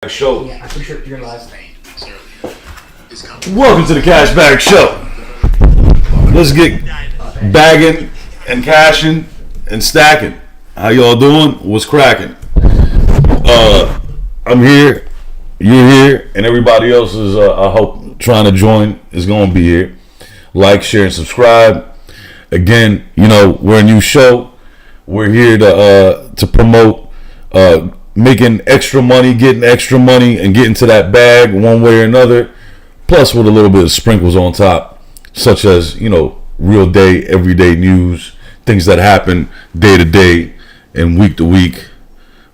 Show. Yeah, I'm pretty sure you're live. Welcome to the Cashback Show. Let's get bagging and cashing and stacking. How y'all doing? What's cracking? I'm here, you're here, and everybody else is, I hope, trying to join is going to be here. Like, share, and subscribe. Again, you know, we're a new show. We're here to promote making extra money, getting extra money, and getting to that bag one way or another, plus with a little bit of sprinkles on top, such as, you know, real day, everyday news, things that happen day to day and week to week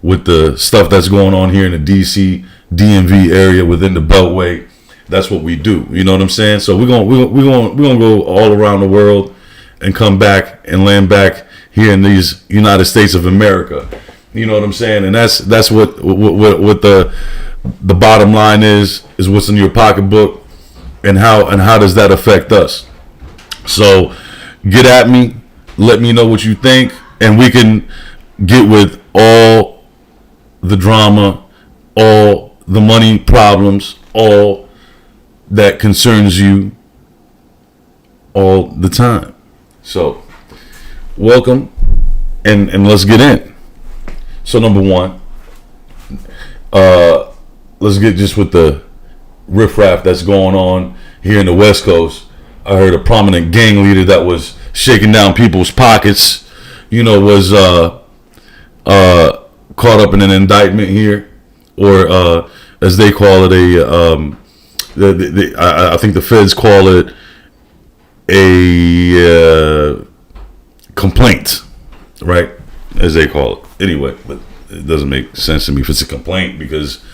with the stuff that's going on here in the DC, DMV area within the Beltway. That's what we do. You know what I'm saying? So we're gonna go all around the world and come back and land back here in these United States of America. You know what I'm saying? And that's what the bottom line is what's in your pocketbook, and how does that affect us? So get at me, let me know what you think, and we can get with all the drama, all the money problems, all that concerns you all the time. So welcome, and let's get in. So number one, let's get just with the riffraff that's going on here in the West Coast. I heard a prominent gang leader that was shaking down people's pockets, you know, was caught up in an indictment here, or as they call it, I think the feds call it a complaint, right? As they call it. Anyway, but it doesn't make sense to me if it's a complaint, because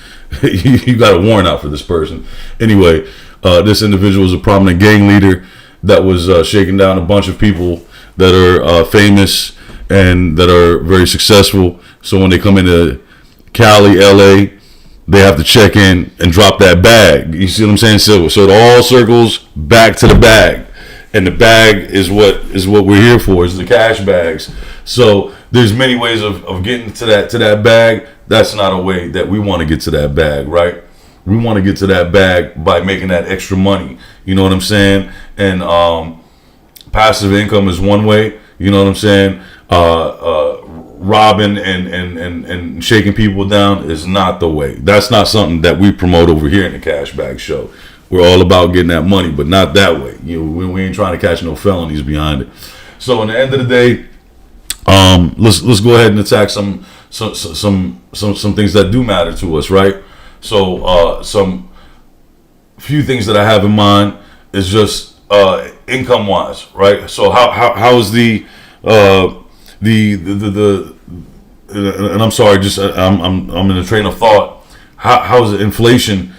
you got a warrant out for this person. Anyway, this individual is a prominent gang leader that was shaking down a bunch of people that are famous and that are very successful. So when they come into Cali, LA, they have to check in and drop that bag. You see what I'm saying? So it all circles back to the bag. And the bag is what we're here for, is the cash bags. So there's many ways of getting to that bag. That's not a way that we want to get to that bag, right? We want to get to that bag by making that extra money. You know what I'm saying? And passive income is one way. You know what I'm saying? Robbing and shaking people down is not the way. That's not something that we promote over here in the Cashback Show. We're all about getting that money, but not that way. You know, we ain't trying to catch no felonies behind it. So, in the end of the day, let's go ahead and attack some things that do matter to us, right? So, some few things that I have in mind is just income wise, right? So, how is the and I'm sorry, just I'm in a train of thought. How is the inflation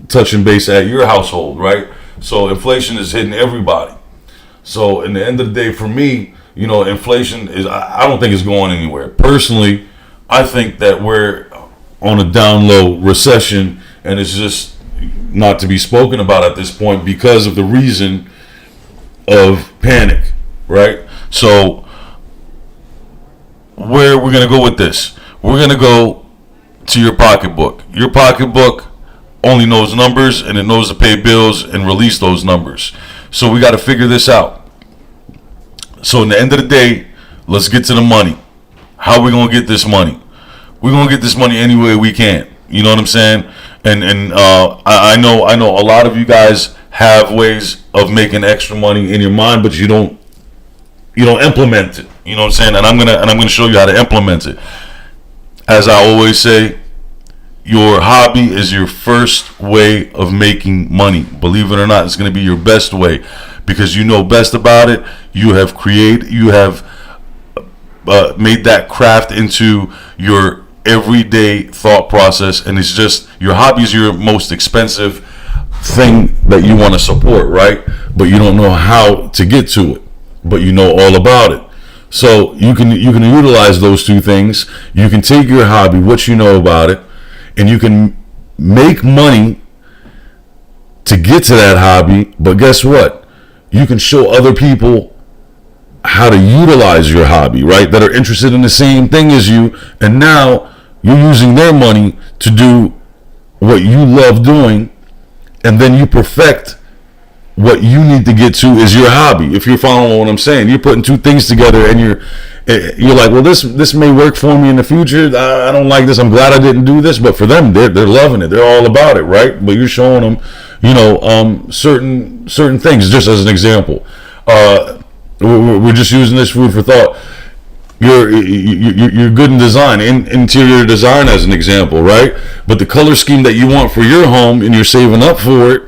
touching base at your household, right? So inflation is hitting everybody. So in the end of the day, for me, you know, inflation is, I don't think it's going anywhere. Personally, I think that we're on a down low recession, and it's just not to be spoken about at this point because of the reason of panic, right? So where we're going to go with this, we're going to go to your pocketbook. Your pocketbook only knows numbers, and it knows to pay bills and release those numbers. So we got to figure this out. So in the end of the day, let's get to the money. How are we going to get this money? We're going to get this money any way we can. You know what I'm saying? And I know a lot of you guys have ways of making extra money in your mind, but you don't implement it. You know what I'm saying? And I'm gonna show you how to implement it. As I always say, your hobby is your first way of making money. Believe it or not, it's going to be your best way, because you know best about it. You have made that craft into your everyday thought process, and it's just, your hobby is your most expensive thing that you want to support, right? But you don't know how to get to it, but you know all about it. So you can utilize those two things. You can take your hobby, what you know about it, and you can make money to get to that hobby. But guess what? You can show other people how to utilize your hobby, right? That are interested in the same thing as you. And now You're using their money to do what you love doing, and then you perfect what you need to get to is your hobby. If you're following what I'm saying, you're putting two things together, and you're like, well, this may work for me in the future. I don't like this. I'm glad I didn't do this. But for them, they're loving it. They're all about it, right? But you're showing them, certain things. Just as an example, we're just using this food for thought. You're good in design, interior design as an example, right? But the color scheme that you want for your home, and you're saving up for it,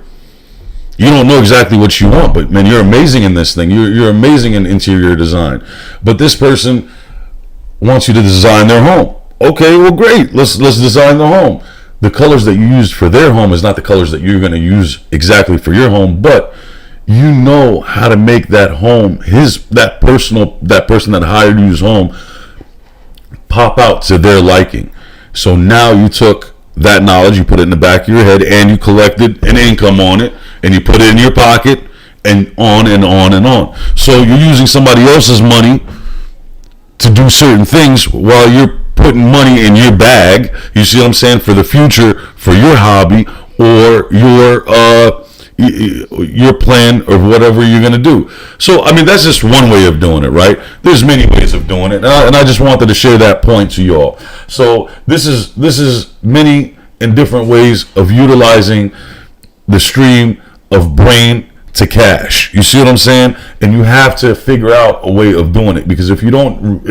you don't know exactly what you want, but man, you're amazing in this thing. You're amazing in interior design. But this person wants you to design their home. Okay, well, great. Let's design the home. The colors that you used for their home is not the colors that you're going to use exactly for your home, but you know how to make that home, that person that hired you's home, pop out to their liking. So now you took that knowledge, you put it in the back of your head, and you collected an income on it, and you put it in your pocket, and on and on and on. So you're using somebody else's money to do certain things while you're putting money in your bag. You see what I'm saying? For the future, for your hobby, or your plan, or whatever you're going to do. So, I mean, that's just one way of doing it, right? There's many ways of doing it, and I just wanted to share that point to y'all. So this is many and different ways of utilizing the stream of brain to cash. You see what I'm saying? And you have to figure out a way of doing it, because if you don't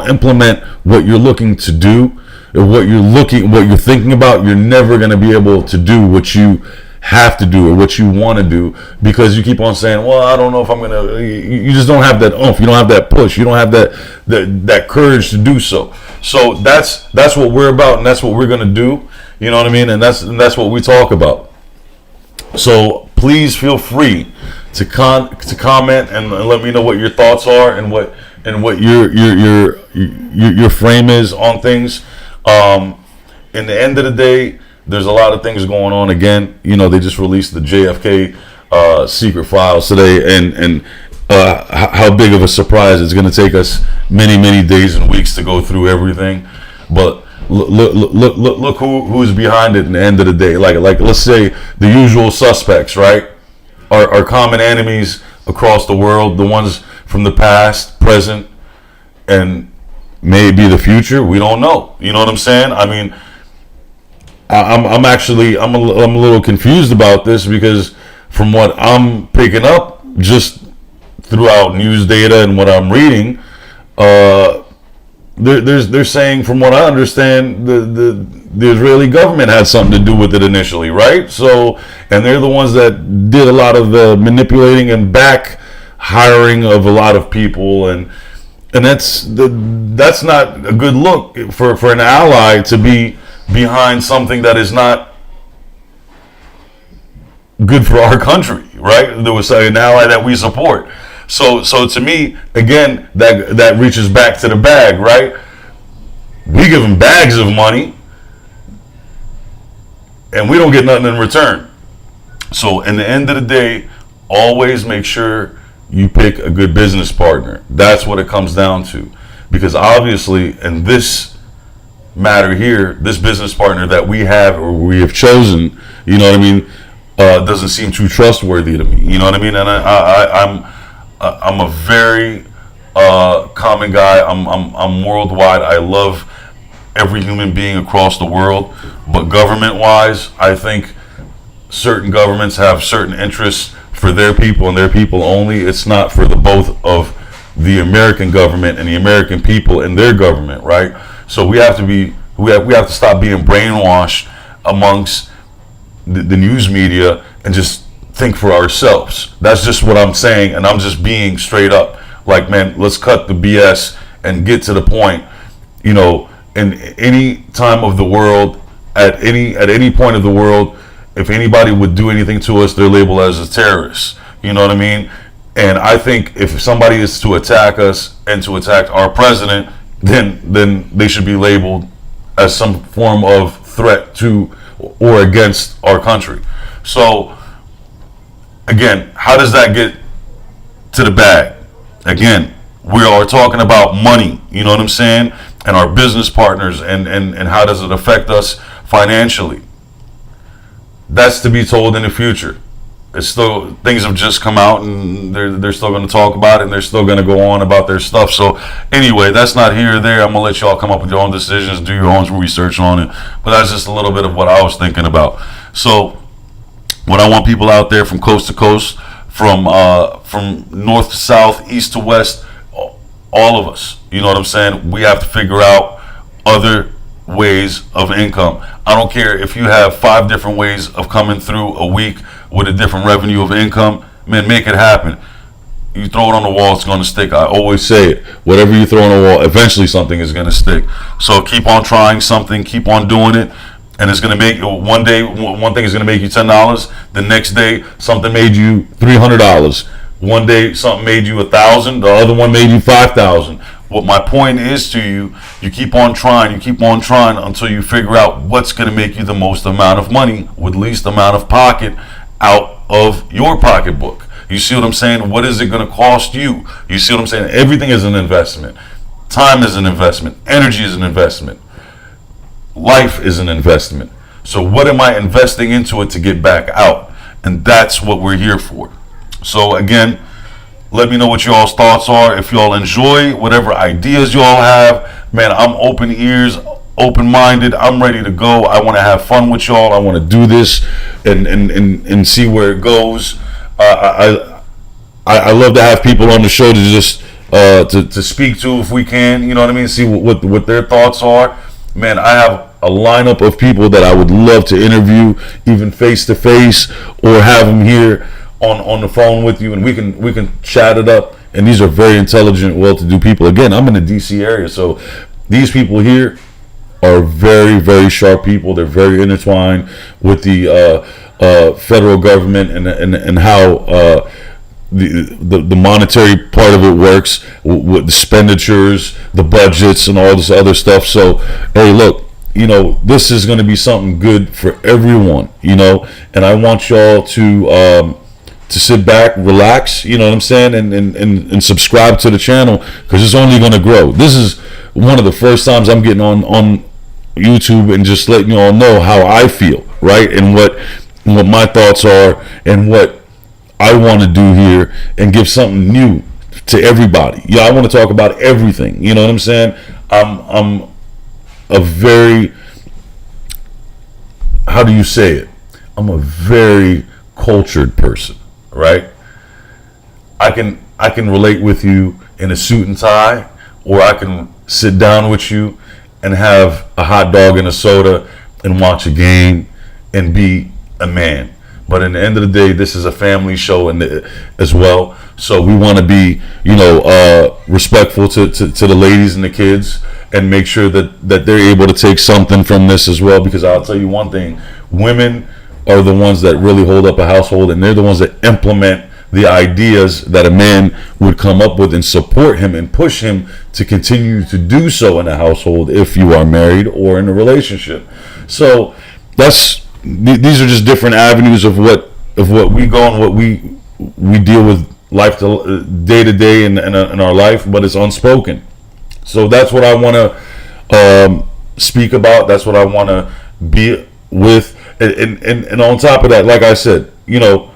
implement what you're looking to do, or what you're thinking about, you're never going to be able to do what you have to do or what you want to do, because you keep on saying, well, I don't know if I'm gonna. You just don't have that oomph. You don't have that push. You don't have that courage to do so. So that's what we're about, and that's what we're gonna do. You know what I mean? And that's what we talk about. So please feel free to comment and let me know what your thoughts are, and what your frame is on things. In the end of the day, there's a lot of things going on. Again, they just released the JFK secret files today, and how big of a surprise it's going to take us many days and weeks to go through everything. But look who's behind it. In the end of the day, like let's say the usual suspects, right? Our common enemies across the world, the ones from the past, present, and maybe the future. We don't know. You know what I'm saying? I mean, I'm a little confused about this, because from what I'm picking up just throughout news data and what I'm reading, they're saying, from what I understand, the Israeli government had something to do with it initially, right? So, and they're the ones that did a lot of the manipulating and back hiring of a lot of people, and that's not a good look for an ally to be behind something that is not good for our country, right? There was an ally that we support. So to me, again, that reaches back to the bag, right? We give them bags of money, and we don't get nothing in return. So in the end of the day, always make sure you pick a good business partner. That's what it comes down to. Because obviously, in this matter here, this business partner that we have, or we have chosen, you know what I mean, doesn't seem too trustworthy to me. You know what I mean? And I'm a very common guy. I'm worldwide. I love every human being across the world. But government-wise, I think certain governments have certain interests for their people and their people only. It's not for the both of the American government and the American people and their government, right? So we have to stop being brainwashed amongst the news media and just think for ourselves. That's just what I'm saying, and I'm just being straight up. Like, man, let's cut the BS and get to the point. In any time of the world, at any point of the world, if anybody would do anything to us, they're labeled as a terrorist. You know what I mean? And I think if somebody is to attack us and to attack our president, then they should be labeled as some form of threat to or against our country. So again, how does that get to the bag? Again, we are talking about money. You know what I'm saying? and our business partners, and how does it affect us financially? That's to be told in the future. It's still, things have just come out, and they're still going to talk about it, and they're still going to go on about their stuff. So anyway, that's not here or there. I'm going to let y'all come up with your own decisions, do your own research on it. But that's just a little bit of what I was thinking about. So what I want people out there from coast to coast, from north to south, east to west, all of us, you know what I'm saying? We have to figure out other ways of income. I don't care if you have 5 different ways of coming through a week with a different revenue of income. Man, make it happen. You throw it on the wall, it's going to stick. I always say it. Whatever you throw on the wall, eventually something is going to stick. So keep on trying something, keep on doing it, and it's going to make, one day, one thing is going to make you $10. The next day, something made you $300. One day, something made you $1,000. The other one made you $5,000. What my point is to you, you keep on trying until you figure out what's going to make you the most amount of money with least amount of pocket out of your pocketbook. You see what I'm saying? What is it going to cost you? You see what I'm saying? Everything is an investment. Time is an investment. Energy is an investment. Life is an investment. So what am I investing into it to get back out? And that's what we're here for. So again, let me know what y'all's thoughts are. If y'all enjoy whatever ideas y'all have, man, I'm open ears, open-minded. I'm ready to go. I want to have fun with y'all. I want to do this and see where it goes. I love to have people on the show to just to speak to if we can. You know what I mean? See what their thoughts are. Man, I have a lineup of people that I would love to interview, even face to face, or have them here on the phone with you, and we can chat it up. And these are very intelligent, well-to-do people. Again, I'm in the DC area, so these people here are very, very sharp people. They're very intertwined with the federal government and how the monetary part of it works, with the expenditures, the budgets, and all this other stuff. So, hey, look, you know, this is going to be something good for everyone, you know, and I want y'all to sit back, relax, you know what I'm saying, and subscribe to the channel, because it's only going to grow. This is one of the first times I'm getting on YouTube and just letting you all know how I feel, right, and what my thoughts are and what I want to do here, and give something new to everybody. Yeah, I want to talk about everything, you know what I'm saying. I'm a very, how do you say it, I'm a very cultured person, right? I can relate with you in a suit and tie, or I can sit down with you and have a hot dog and a soda and watch a game and be a man. But in the end of the day, this is a family show as well. So we want to be, you know, respectful to the ladies and the kids, and make sure that they're able to take something from this as well. Because I'll tell you one thing, women are the ones that really hold up a household, and they're the ones that implement the ideas that a man would come up with, and support him and push him to continue to do so in a household if you are married or in a relationship. So these are just different avenues of what we go and what we deal with life day to day in our life, but it's unspoken. So that's what I want to speak about. That's what I want to be with, and on top of that, like I said, you know,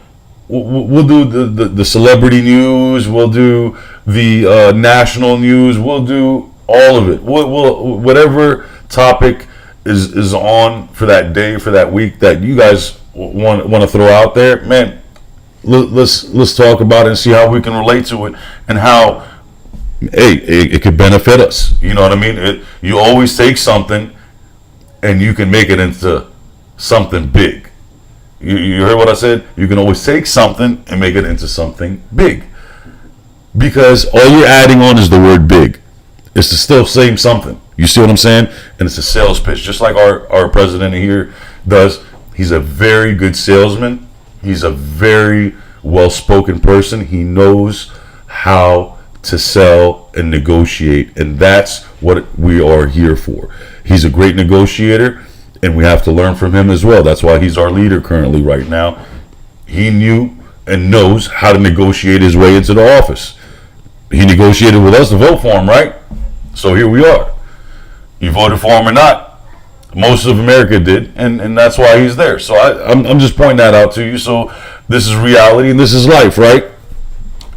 we'll do the celebrity news, we'll do the national news, we'll do all of it. We'll whatever topic is on for that day, for that week, that you guys want to throw out there, man. Let's talk about it and see how we can relate to it, and how, hey, it could benefit us. You know what I mean? You always take something and you can make it into something big. You heard what I said? You can always take something and make it into something big, because all you're adding on is the word big. It's the still same something. You see what I'm saying? And it's a sales pitch, just like our president here does. He's a very good salesman. He's a very well-spoken person. He knows how to sell and negotiate, and that's what we are here for. He's a great negotiator, and we have to learn from him as well. That's why he's our leader currently right now. He knew and knows how to negotiate his way into the office. He negotiated with us to vote for him, right? So here we are. You voted for him or not. Most of America did, and that's why he's there. So I'm just pointing that out to you. So this is reality and this is life, right?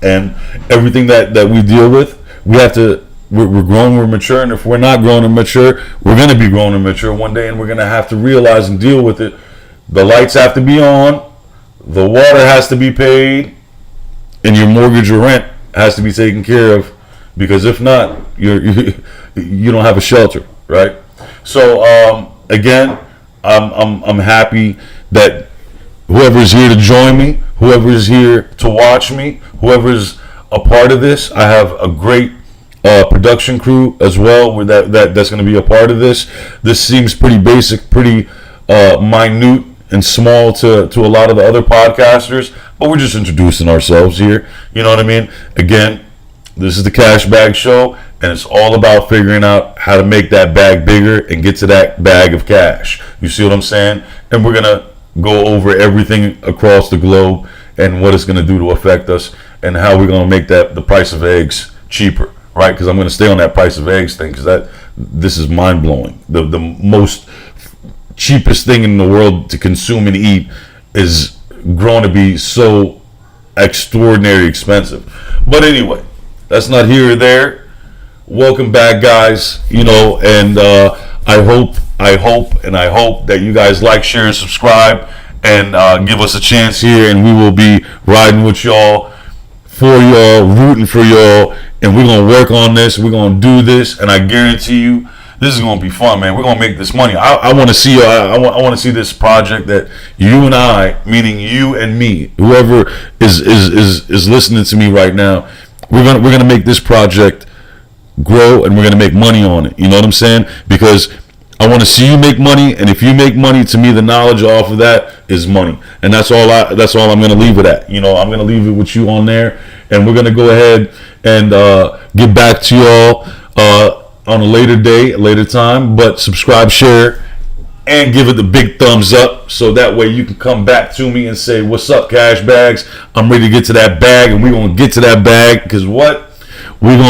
And everything that we deal with, we're grown, we're mature, and if we're not grown and mature, we're going to be grown and mature one day, and we're going to have to realize and deal with it. The lights have to be on, the water has to be paid, and your mortgage or rent has to be taken care of, because if not, you don't have a shelter, right? So again, I'm happy that whoever is here to join me, whoever is here to watch me, whoever is a part of this, I have a great production crew as well that's going to be a part of this. This seems pretty basic, pretty minute and small to a lot of the other podcasters, but we're just introducing ourselves here. You know what I mean? Again, this is the Cash Bag Show, and it's all about figuring out how to make that bag bigger and get to that bag of cash. You see what I'm saying? And we're going to go over everything across the globe and what it's going to do to affect us and how we're going to make the price of eggs cheaper, right? Because I'm going to stay on that price of eggs thing, because this is mind-blowing. The most cheapest thing in the world to consume and eat is grown to be so extraordinarily expensive. But anyway, that's not here or there. Welcome back, guys. You know, and I hope that you guys like, share, and subscribe, and give us a chance here, and we will be riding with y'all, for y'all, rooting for y'all, and we're gonna work on this. We're gonna do this, and I guarantee you, this is gonna be fun, man. We're gonna make this money. I want to see. I want to see this project that you and I, meaning you and me, whoever is listening to me right now, we're gonna make this project grow, and we're gonna make money on it. You know what I'm saying? Because I want to see you make money, and if you make money, to me, the knowledge off of that is money, and that's all I'm going to leave it at. You know, I'm going to leave it with you on there, and we're going to go ahead and get back to y'all on a later time. But subscribe, share, and give it the big thumbs up, so that way you can come back to me and say, "What's up, Cash Bags? I'm ready to get to that bag," and we're going to get to that bag, because what we're going